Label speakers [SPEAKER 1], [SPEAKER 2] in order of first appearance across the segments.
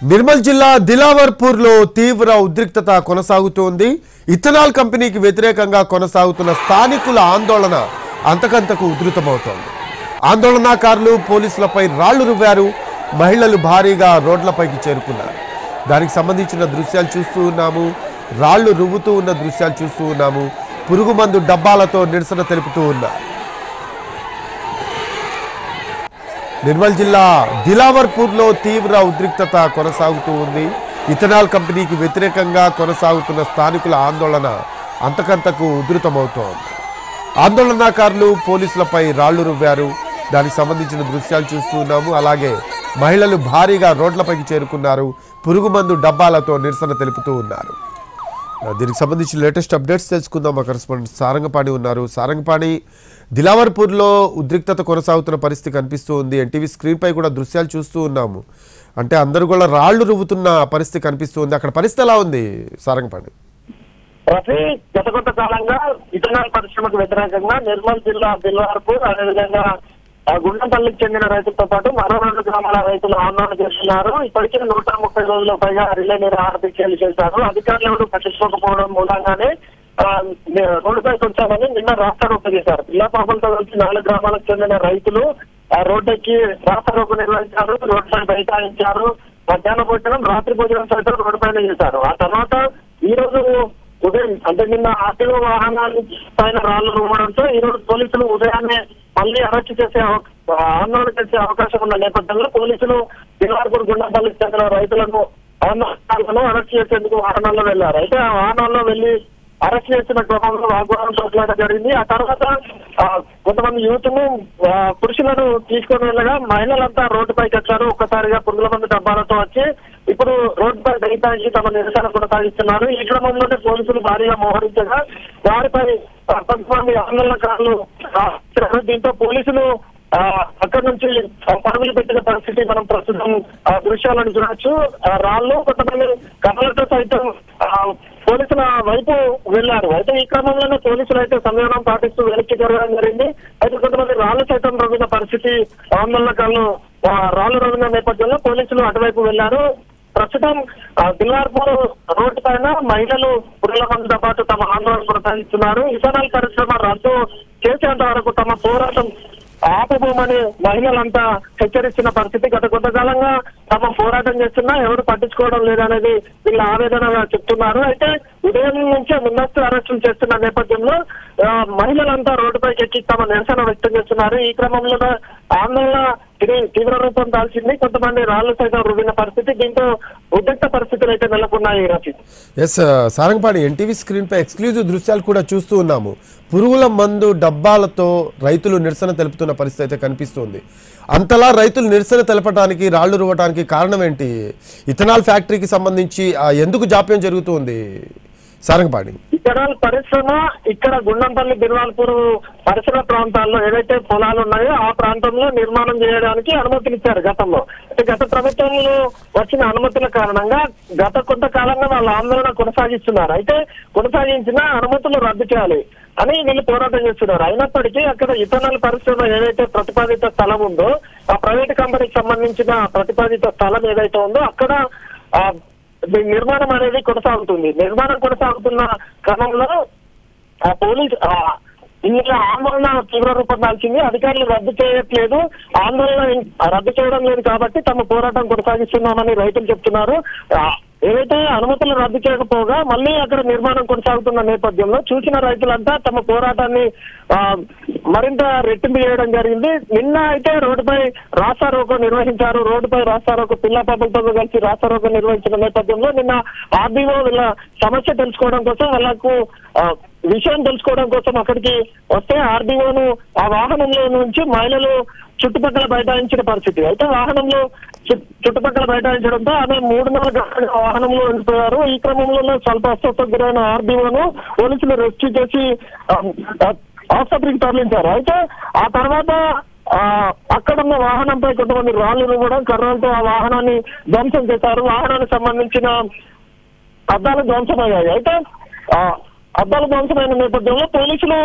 [SPEAKER 1] నిర్మల్ జిల్లా దిలావర్పూర్ లో తీవ్ర ఉద్రిక్తత కొనసాగుతోంది. ఇథనాల్ కంపెనీకి వ్యతిరేకంగా కొనసాగుతున్న స్థానికుల ఆందోళన అంతకంతకు ఉధృతమవుతోంది. ఆందోళనకారులు పోలీసులపై రాళ్లు రువ్వారు. మహిళలు భారీగా రోడ్లపైకి చేరుకున్నారు. దానికి సంబంధించిన దృశ్యాలు చూస్తూ ఉన్నాము. రాళ్లు రువ్వుతూ ఉన్న దృశ్యాలు చూస్తూ ఉన్నాము. పురుగుమందు డబ్బాలతో నిరసన తెలుపుతూ ఉన్నారు. నిర్మల్ జిల్లా దిలావర్పూర్ లో తీవ్ర ఉద్రిక్తత కొనసాగుతూ ఉంది. ఇథనాల్ కంపెనీకి వ్యతిరేకంగా కొనసాగుతున్న స్థానికుల ఆందోళన అంతకంతకు ఉధృతమవుతోంది. ఆందోళనకారులు పోలీసులపై రాళ్లు రువ్వారు. దానికి సంబంధించిన దృశ్యాలు చూస్తూ ఉన్నాము. అలాగే మహిళలు భారీగా రోడ్లపైకి చేరుకున్నారు. పురుగుమందు డబ్బాలతో నిరసన తెలుపుతూ ఉన్నారు. దీనికి సంబంధించిన లేటెస్ట్ అప్డేట్స్ తెలుసుకుందాం. మా కరెస్పాండెంట్ సారంగపాణి ఉన్నారు. సారంగపాణి, దిలావర్పూర్లో ఉద్రిక్తత కొనసాగుతున్న పరిస్థితి కనిపిస్తూ ఉంది. ఎన్టీవీ స్క్రీన్ పై కూడా దృశ్యాలు చూస్తూ ఉన్నాము. అంటే అందరూ కూడా రాళ్లు రువ్వుతున్న పరిస్థితి కనిపిస్తూ ఉంది. అక్కడ పరిస్థితి ఎలా ఉంది సారంగపాణి?
[SPEAKER 2] గత కొంతకాలంగా ఇథనాల్ పరిశ్రమకు వ్యతిరేకంగా నిర్మల్ జిల్లా దిలావర్పూర్ అదేవిధంగా గుండంపల్లికి చెందిన రైతులతో పాటు మరో 2 గ్రామాల రైతులు ఆందోళన చేస్తున్నారు. ఇప్పటికే 130 రోజుల పైగా రిలే నిరాహార దీక్షలు చేశారు. అధికారులు ఎవరు పట్టించుకోకపోవడం మూలంగానే రోడ్డుపైకి వచ్చామని నిన్న రాస్తారోకో చేశారు. పిల్ల పాపలతో కలిసి 4 గ్రామాలకు చెందిన రైతులు రోడ్డెక్కి రాస్తారోకో నిర్వహించారు. రోడ్డుపై బైఠాయించారు. మధ్యాహ్న భోజనం, రాత్రి భోజనం సైతం రోడ్డుపైన చేశారు. ఆ తర్వాత ఈ రోజు ఉదయం అంటే నిన్న ఆర్టీఓ వాహనాల పైన రాళ్లు రువ్వడంతో ఈ రోజు పోలీసులు ఉదయాన్నే మళ్ళీ అరెస్ట్ చేసే ఆందోళన చేసే అవకాశం ఉన్న నేపథ్యంలో పోలీసులు దిలావర్పూర్ గుండంపల్లికి చెందిన రైతులను ఆందోళనలను అరెస్ట్ చేసేందుకు వాహనాల్లో వెళ్లారు. అయితే ఆ వాహనాల్లో వెళ్లి అరెస్ట్ చేసిన క్రమంలో వాగ్వాదం చోట్ల జరిగింది. ఆ తర్వాత కొంతమంది యూత్ ను పురుషులను తీసుకొని వెళ్ళగా మహిళలంతా రోడ్డుపైకి వచ్చారు. ఒక్కసారిగా పురుగుల మందు డబ్బాలతో వచ్చి ఇప్పుడు రోడ్డుపై బైఠాయించి తమ నిరసన కొనసాగిస్తున్నారు. ఈ క్రమంలోనే పోలీసులు భారీగా మోహరించగా వారిపై కొంతమంది ఆందోళనకారులు దీంతో పోలీసులు అక్కడి నుంచి పరుగులు పెట్టిన పరిస్థితి మనం ప్రస్తుతం దృశ్యాలను చూడొచ్చు. రాళ్ళు కొంతమంది కర్రలతో సైతం పోలీసుల వైపు వెళ్లారు. అయితే ఈ క్రమంలోనే పోలీసులు అయితే సంయమనం పాటిస్తూ వెనక్కి జరగడం జరిగింది. అయితే కొంతమంది రాళ్లు సైతం రవ్విన పరిస్థితి ఆందోళనకారులు రాళ్లు రవ్విన నేపథ్యంలో పోలీసులు అటువైపు వెళ్లారు. ప్రస్తుతం దిలావర్పూర్ రోడ్డు పైన మహిళలు పురుగుల మందుతో పాటు తమ ఆందోళన కొనసాగిస్తున్నారు. ఇథనాల్ పరిశ్రమ రద్దు చేసేంత వరకు తమ పోరాటం ఆపబోమని మహిళలంతా హెచ్చరిస్తున్న పరిస్థితి. గత కొంతకాలంగా తమ పోరాటం చేస్తున్నా ఎవరు పట్టించుకోవడం లేదనేది వీళ్ళ ఆవేదనగా చెప్తున్నారు. అయితే ఉదయం నుంచే ముందస్తు అరెస్టులు చేస్తున్న నేపథ్యంలో మహిళలంతా రోడ్డుపైకి ఎక్కి తమ నిరసన వ్యక్తం చేస్తున్నారు. ఈ క్రమంలో ఆందోళన తీవ్ర రూపం దాల్చింది. కొంతమంది రాళ్లు సైతం రువ్విన పరిస్థితి. దీంతో ఉద్రిక్త పరిస్థితులు అయితే నెలకొన్నాయి.
[SPEAKER 1] ఎస్ సారంగపాణి, ఎన్టీవీ స్క్రీన్ పై ఎక్స్క్లూజివ్ దృశ్యాలు కూడా చూస్తూ ఉన్నాము. పురుగుల మందు డబ్బాలతో రైతులు నిరసన తెలుపుతున్న పరిస్థితి అయితే కనిపిస్తుంది. అంతలా రైతులు నిరసన తెలపడానికి రాళ్లు రువ్వడానికి కారణం ఏంటి? ఇథనాల్ ఫ్యాక్టరీకి సంబంధించి ఎందుకు జాప్యం జరుగుతుంది సారంగపాణి?
[SPEAKER 2] ఇథనాల్ పరిశ్రమ ఇక్కడ గుండంపల్లి దిలావర్పూర్ పరిసర ప్రాంతాల్లో ఏదైతే పొలాలు ఉన్నాయో ఆ ప్రాంతంలో నిర్మాణం చేయడానికి అనుమతులు ఇచ్చారు గతంలో. గత ప్రభుత్వంలో వచ్చిన అనుమతుల కారణంగా గత కొంతకాలంగా వాళ్ళ ఆందోళన కొనసాగిస్తున్నారు. అయితే కొనసాగించిన అనుమతులు రద్దు చేయాలి అని వీళ్ళు పోరాటం చేస్తున్నారు. అయినప్పటికీ అక్కడ ఇథనాల్ పరిశ్రమ ఏదైతే ప్రతిపాదిత స్థలం ఉందో ఆ ప్రైవేట్ కంపెనీకి సంబంధించిన ప్రతిపాదిత స్థలం ఏదైతే ఉందో అక్కడ నిర్మాణం అనేది కొనసాగుతుంది. నిర్మాణం కొనసాగుతున్న క్రమంలో పోలీస్ ఇందులో ఆందోళన తీవ్ర రూపం దాల్చింది. అధికారులు రద్దు చేయట్లేదు, ఆందోళన రద్దు చేయడం లేదు కాబట్టి తమ పోరాటం కొనసాగిస్తున్నామని రైతులు చెప్తున్నారు. ఏదైతే అనుమతులు రద్దు చేయకపోగా మళ్ళీ అక్కడ నిర్మాణం కొనసాగుతున్న నేపథ్యంలో చూసిన రైతులంతా తమ పోరాటాన్ని మరింత రెట్టింపు చేయడం జరిగింది. నిన్న అయితే రోడ్డుపై రాస్తారోకో నిర్వహించారు. రోడ్డుపై రాస్తారోకో పిల్ల పాపలతో కలిసి రాస్తారోకో నిర్వహించిన నేపథ్యంలో నిన్న ఆర్డీఓ వీళ్ళ సమస్య తెలుసుకోవడం కోసం వాళ్ళకు విషయం తెలుసుకోవడం కోసం అక్కడికి వస్తే ఆర్డీఓను ఆ వాహనంలో నుంచి మహిళలు చుట్టుపక్కల బైఠాయించిన పరిస్థితి. అయితే వాహనంలో చుట్టుపక్కల బైఠాయించడంతో ఆమె 3-4 గంటల వాహనంలో వెళ్ళిపోయారు. ఈ క్రమంలో స్వల్ప అస్వస్థతకు గురైన ఆర్డీఓను పోలీసులు రెస్క్యూ చేసి ఆసుపత్రికి తరలించారు. అయితే ఆ తర్వాత అక్కడున్న వాహనంపై కొంతమంది రాళ్లు రువ్వడం, కర్రలతో ఆ వాహనాన్ని ధ్వంసం చేశారు. వాహనానికి సంబంధించిన అద్దాలు ధ్వంసమయ్యాయి. అయితే అద్దాలు ధ్వంసమైన నేపథ్యంలో పోలీసులు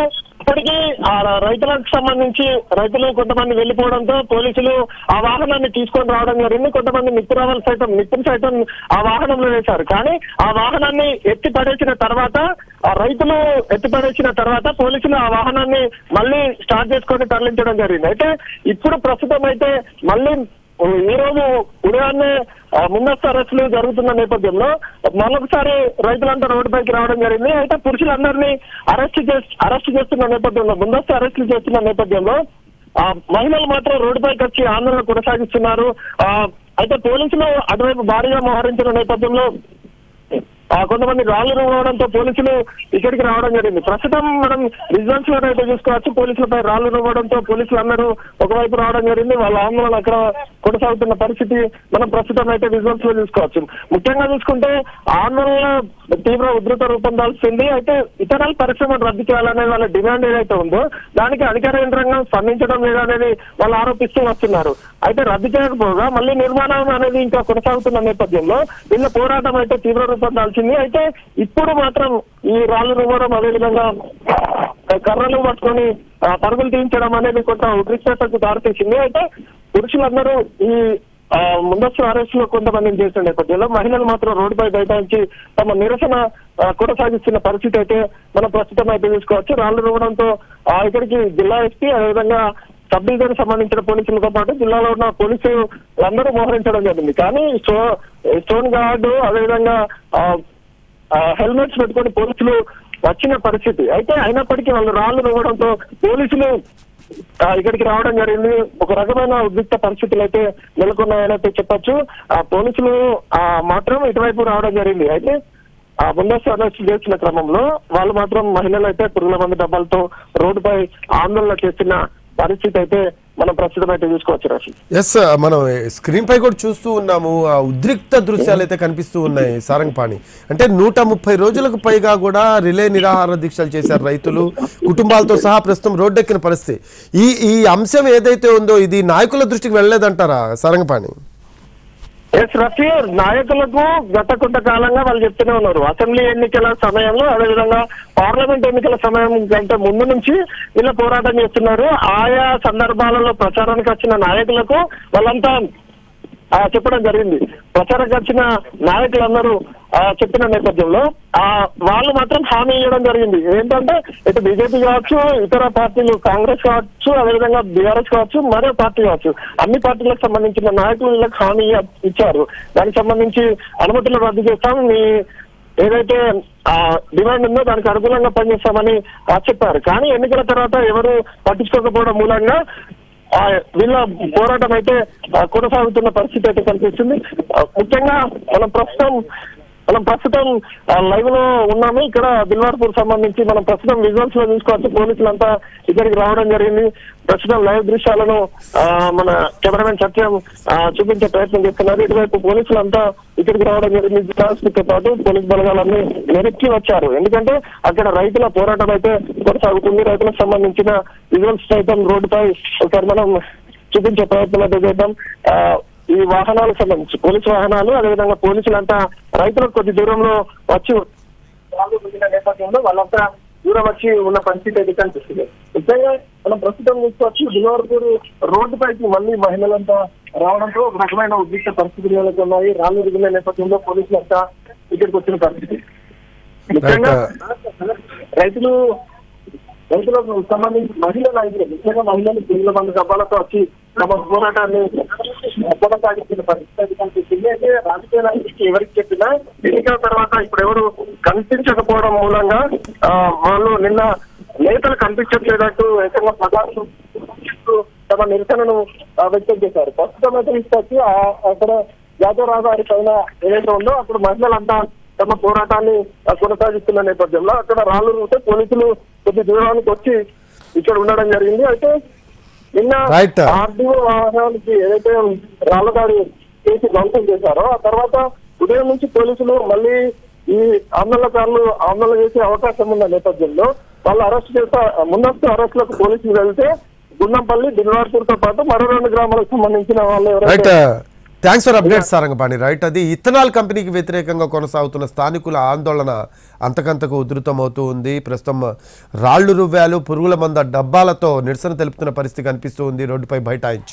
[SPEAKER 2] ఇక్కడికి ఆ రైతులకు సంబంధించి రైతులు కొంతమంది వెళ్లిపోవడంతో పోలీసులు ఆ వాహనాన్ని తీసుకొని రావడం జరిగింది. కొంతమంది నిప్పును సైతం ఆ వాహనంలో వేశారు. కానీ ఆ వాహనాన్ని ఎత్తి పడేసిన తర్వాత పోలీసులు ఆ వాహనాన్ని మళ్ళీ స్టార్ట్ చేసుకొని తరలించడం జరిగింది. అయితే ఇప్పుడు ప్రస్తుతం అయితే మళ్ళీ ఈ రోజు ఉదయాన్నే ముందస్తు అరెస్టులు జరుగుతున్న నేపథ్యంలో మరొకసారి రైతులంతా రోడ్డుపైకి రావడం జరిగింది. అయితే పురుషులందరినీ అరెస్ట్ చేస్తున్న నేపథ్యంలో ముందస్తు అరెస్టులు చేస్తున్న నేపథ్యంలో మహిళలు మాత్రం రోడ్డుపైకి వచ్చి ఆందోళన కొనసాగిస్తున్నారు. అయితే పోలీసులు అటువైపు భారీగా మోహరించిన నేపథ్యంలో కొంతమంది రాళ్లు రువ్వడంతో పోలీసులు ఇక్కడికి రావడం జరిగింది. ప్రస్తుతం మనం విజువల్స్ లో అయితే చూసుకోవచ్చు. పోలీసులపై రాళ్లు రువ్వడంతో పోలీసులు అందరూ ఒకవైపు రావడం జరిగింది. వాళ్ళ ఆందోళన అక్కడ కొనసాగుతున్న పరిస్థితి మనం ప్రస్తుతం అయితే విజువల్స్ లో చూసుకోవచ్చు. ముఖ్యంగా చూసుకుంటే ఆందోళన తీవ్ర ఉధృత రూపం దాల్చింది. అయితే ఇథనాల్ పరిశ్రమను రద్దు చేయాలనే వాళ్ళ డిమాండ్ ఏదైతే ఉందో దానికి అధికార యంత్రాంగం స్పందించడం లేదనేది వాళ్ళు ఆరోపిస్తూ వస్తున్నారు. అయితే రద్దు చేయకపోగా మళ్ళీ నిర్మాణం అనేది ఇంకా కొనసాగుతున్న నేపథ్యంలో వీళ్ళ పోరాటం అయితే తీవ్ర రూపం దాల్చింది. అయితే ఇప్పుడు మాత్రం ఈ రాళ్లు రువ్వడం అదేవిధంగా కర్రలు పట్టుకొని పరుగులు తీయించడం అనేది కొంత ఉద్రిక్తతకు దారితీసింది. అయితే పురుషులందరూ ఈ ముందస్తు అరెస్ట్ లో కొంతమందిని చేసిన నేపథ్యంలో మహిళలు మాత్రం రోడ్డుపై బైఠాయించి తమ నిరసన కొనసాగిస్తున్న పరిస్థితి అయితే మనం ప్రస్తుతం అయితే చూసుకోవచ్చు. రాళ్లు రువ్వడంతో ఇక్కడికి జిల్లా ఎస్పీ అదేవిధంగా సబ్ డివిజన్ సంబంధించిన పోలీసులతో పాటు జిల్లాలో ఉన్న పోలీసులు అందరూ మోహరించడం జరిగింది. కానీ స్టోన్ గార్డు అదేవిధంగా హెల్మెట్స్ పెట్టుకొని పోలీసులు వచ్చిన పరిస్థితి. అయితే అయినప్పటికీ వాళ్ళు రాళ్లు రువ్వడంతో పోలీసులు ఇక్కడికి రావడం జరిగింది. ఒక రకమైన ఉద్రిక్త పరిస్థితులు అయితే నెలకొన్నాయనైతే చెప్పొచ్చు. పోలీసులు మాత్రం ఇటువైపు రావడం జరిగింది. అయితే ముందస్తు అరెస్ట్ చేసిన క్రమంలో వాళ్ళు మాత్రం మహిళలు అయితే పురుగుల మందు డబ్బాలతో రోడ్డుపై ఆందోళన చేస్తున్న పరిస్థితి అయితే మనం ప్రస్తుతం అయితే చూసుకోవచ్చు. రాశి
[SPEAKER 1] మనం స్క్రీన్ పై కూడా చూస్తూ ఉన్నాము. ఆ ఉద్రిక్త దృశ్యాలు అయితే కనిపిస్తూ ఉన్నాయి. సారంగపాణి అంటే 130 రోజులకు పైగా కూడా రిలే నిరాహార దీక్షలు చేశారు రైతులు కుటుంబాలతో సహా. ప్రస్తుతం రోడ్డెక్కిన పరిస్థితి. ఈ అంశం ఏదైతే ఉందో ఇది నాయకుల దృష్టికి వెళ్ళలేదంటారా సారంగపాణి?
[SPEAKER 2] రఫీ, నాయకులకు గత కొంతకాలంగా వాళ్ళు చెప్తూనే ఉన్నారు. అసెంబ్లీ ఎన్నికల సమయంలో అదేవిధంగా పార్లమెంట్ ఎన్నికల సమయం కంటే ముందు నుంచి వీళ్ళ పోరాటం చేస్తున్నారు. ఆయా సందర్భాలలో ప్రచారానికి వచ్చిన నాయకులకు వాళ్ళంతా చెప్పడం జరిగింది. ప్రచారానికి వచ్చిన నాయకులందరూ చెప్పిన నేపథ్యంలో వాళ్ళు మాత్రం హామీ ఇవ్వడం జరిగింది. ఏంటంటే ఇటు బీజేపీ కావచ్చు, ఇతర పార్టీలు కాంగ్రెస్ కావచ్చు, అదేవిధంగా బీఆర్ఎస్ కావచ్చు, మరో పార్టీ కావచ్చు, అన్ని పార్టీలకు సంబంధించిన నాయకులు వీళ్ళకి హామీ ఇచ్చారు. దానికి సంబంధించి అనుమతులు రద్దు చేస్తాం, మీ ఏదైతే డిమాండ్ ఉందో దానికి అనుకూలంగా పనిచేస్తామని చెప్పారు. కానీ ఎన్నికల తర్వాత ఎవరు పట్టించుకోకపోవడం మూలంగా వీళ్ళ పోరాటం అయితే కొనసాగుతున్న పరిస్థితి అయితే కనిపిస్తుంది. ముఖ్యంగా మనం ప్రస్తుతం లైవ్ లో ఉన్నాము. ఇక్కడ దిల్వార్పూర్ సంబంధించి మనం ప్రస్తుతం విజువల్స్ లో చూసుకోవచ్చు. పోలీసులంతా ఇక్కడికి రావడం జరిగింది. ప్రస్తుతం లైవ్ దృశ్యాలను మన కెమెరామెన్ సత్యం చూపించే ప్రయత్నం చేస్తున్నారు. ఇటువైపు పోలీసులంతా ఇక్కడికి రావడం జరిగింది. జిల్లాతో పాటు పోలీస్ బలగాలన్నీ వెనక్కి వచ్చారు. ఎందుకంటే అక్కడ రైతుల పోరాటం అయితే కొనసాగుతుంది. రైతులకు సంబంధించిన విజువల్స్ సైతం రోడ్డుపై ఒకసారి మనం చూపించే ప్రయత్నం అయితే చేద్దాం. ఈ వాహనాలకు సంబంధించి పోలీసు వాహనాలు అదేవిధంగా పోలీసులంతా రైతులకు కొద్ది దూరంలో వచ్చి నేపథ్యంలో వాళ్ళంతా దూరం వచ్చి ఉన్న పరిస్థితి అయితే కనిపిస్తుంది. ముఖ్యంగా మనం ప్రస్తుతం చూసుకోవచ్చు దిల్వార్పూర్ రోడ్డుపైకి మళ్ళీ మహిళలంతా రావడంతో ఒక రకమైన ఉద్రిక్త పరిస్థితులు నెలకొన్నాయి. రాళ్లు దిగిన నేపథ్యంలో పోలీసులంతా ఇక్కడికి వచ్చిన పరిస్థితి. ముఖ్యంగా రైతులకు సంబంధించి మహిళా నాయకులు ముఖ్యంగా మహిళలు పురుగుల మందు డబ్బాలతో వచ్చి తమ పోరాటాన్ని కొనసాగిస్తున్న పరిస్థితి కనిపిస్తుంది. అయితే రాజకీయ నాయకులకి ఎవరికి చెప్పినా ఎన్నికల తర్వాత ఇప్పుడు ఎవరు కనిపించకపోవడం మూలంగా వాళ్ళు నిన్న నేతలు కనిపించట్లేదంటూ ఏకంగా ప్రకాశం తమ నిరసనను వ్యక్తం చేశారు. ప్రస్తుతం అయితే తీసుకొచ్చి అక్కడ జాతీయ రహదారి పైన ఏదైతే ఉందో అక్కడ మహిళలంతా తమ పోరాటాన్ని కొనసాగిస్తున్న నేపథ్యంలో అక్కడ రాళ్లు ఉంటే పోలీసులు కొద్ది దూరానికి వచ్చి ఇక్కడ ఉండడం జరిగింది. అయితే నిన్న ఆర్డీఓ వాహనానికి ఏదైతే రాళ్ల దాడి చేసి ధ్వంసం చేశారో ఆ తర్వాత ఉదయం నుంచి పోలీసులు మళ్ళీ ఈ ఆందోళనకారులు ఆందోళన చేసే అవకాశం ఉన్న నేపథ్యంలో వాళ్ళు అరెస్ట్ చేస్తా ముందస్తు అరెస్టులకు పోలీసులు వెళ్తే గుండంపల్లి దిల్వార్పూర్ తో పాటు మరో 2 గ్రామాలకు సంబంధించిన వాళ్ళు
[SPEAKER 1] thanks for update Sarangapani. Right, అది ఇథనాల్ కంపెనీకి వ్యతిరేకంగా కొనసాగుతున్న స్థానికుల ఆందోళన అంతకంతకు ఉధృతమవుతూ ఉంది. ప్రస్తుతం రాళ్లు రువ్వాలు, పురుగుల మంద డబ్బాలతో నిరసన తెలుపుతున్న పరిస్థితి కనిపిస్తూ ఉంది రోడ్డుపై బైఠాయించి.